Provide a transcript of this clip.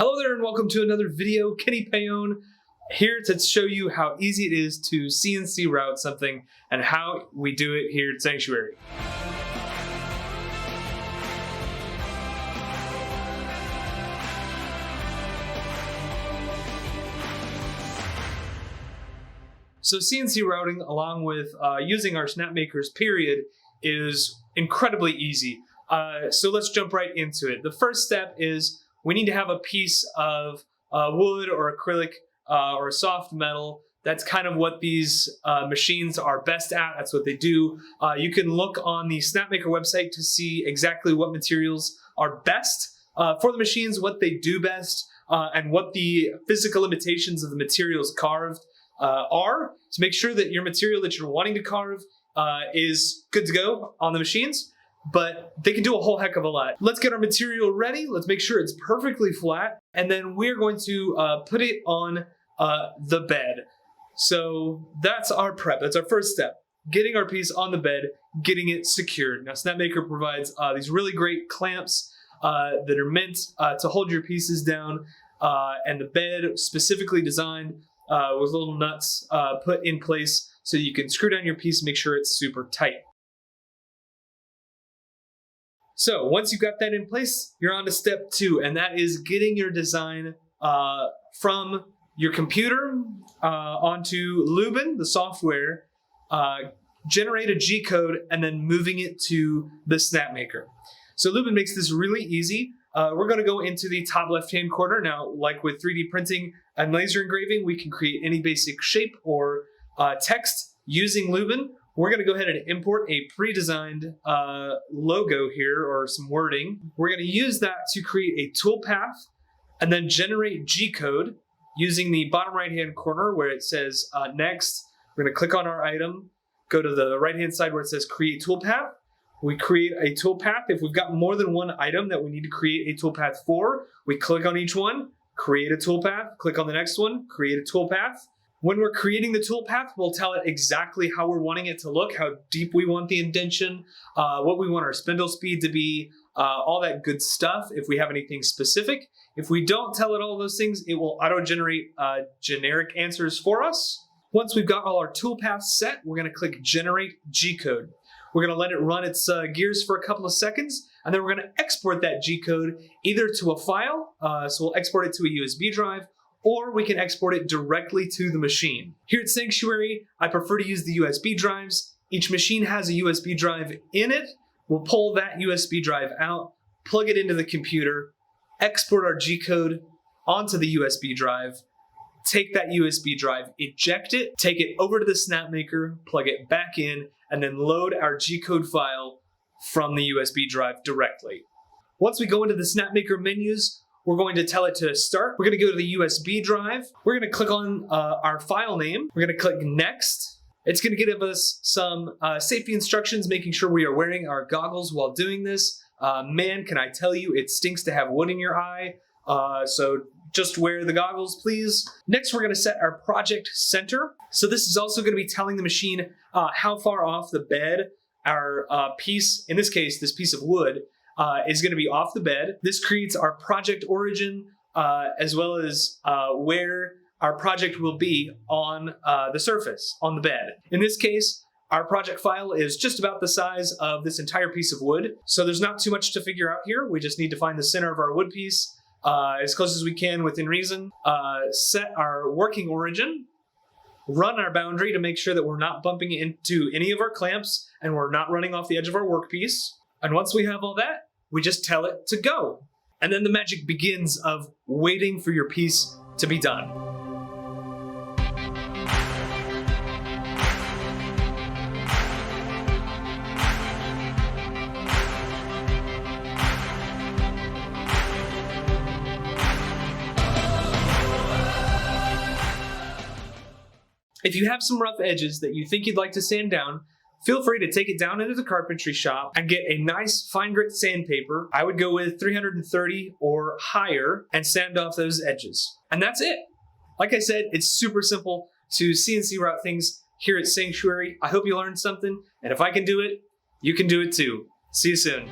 Hello there and welcome to another video. Kenny Payon here to show you how easy it is to CNC route something and how we do it here at Sanctuary. So CNC routing, along with using our snapmakers period, is incredibly easy. So let's jump right into it. The first step is we need to have a piece of wood or acrylic or soft metal. That's kind of what these machines are best at. That's what they do. You can look on the Snapmaker website to see exactly what materials are best for the machines, what they do best, and what the physical limitations of the materials carved are, to make sure that your material that you're wanting to carve is good to go on the machines. But they can do a whole heck of a lot. Let's get our material ready. Let's make sure it's perfectly flat. And then we're going to put it on the bed. So that's our prep. That's our first step. Getting our piece on the bed, getting it secured. Now Snapmaker provides these really great clamps that are meant to hold your pieces down. And the bed specifically designed with little nuts put in place so you can screw down your piece and make sure it's super tight. So once you've got that in place, you're on to step 2, and that is getting your design from your computer onto Luban, the software, generate a G-code, and then moving it to the Snapmaker. So Luban makes this really easy. We're going to go into the top left-hand corner. Now, like with 3D printing and laser engraving, we can create any basic shape or text using Luban. We're going to go ahead and import a pre-designed logo here, or some wording. We're going to use that to create a toolpath and then generate G-code using the bottom right-hand corner where it says next. We're going to click on our item, go to the right-hand side where it says create toolpath. We create a toolpath. If we've got more than one item that we need to create a toolpath for, we click on each one, create a toolpath, click on the next one, create a toolpath. When we're creating the toolpath, we'll tell it exactly how we're wanting it to look, how deep we want the indentation, what we want our spindle speed to be, all that good stuff if we have anything specific. If we don't tell it all those things, it will auto-generate generic answers for us. Once we've got all our toolpaths set, we're going to click Generate G-code. We're going to let it run its gears for a couple of seconds, and then we're going to export that G-code either to a file, so we'll export it to a USB drive, or we can export it directly to the machine. Here at Sanctuary, I prefer to use the USB drives. Each machine has a USB drive in it. We'll pull that USB drive out, plug it into the computer, export our G-code onto the USB drive, take that USB drive, eject it, take it over to the Snapmaker, plug it back in, and then load our G-code file from the USB drive directly. Once we go into the Snapmaker menus, we're going to tell it to start. We're going to go to the USB drive. We're going to click on our file name. We're going to click Next. It's going to give us some safety instructions, making sure we are wearing our goggles while doing this. Man, can I tell you, it stinks to have wood in your eye. So just wear the goggles, please. Next, we're going to set our project center. So this is also going to be telling the machine how far off the bed our piece, in this case, this piece of wood, is going to be off the bed. This creates our project origin as well as where our project will be on the surface, on the bed. In this case, our project file is just about the size of this entire piece of wood. So there's not too much to figure out here. We just need to find the center of our wood piece as close as we can within reason, set our working origin, run our boundary to make sure that we're not bumping into any of our clamps and we're not running off the edge of our workpiece. And once we have all that, we just tell it to go. And then the magic begins of waiting for your piece to be done. If you have some rough edges that you think you'd like to sand down, feel free to take it down into the carpentry shop and get a nice fine grit sandpaper. I would go with 330 or higher and sand off those edges. And that's it. Like I said, it's super simple to CNC route things here at Sanctuary. I hope you learned something, and if I can do it, you can do it too. See you soon.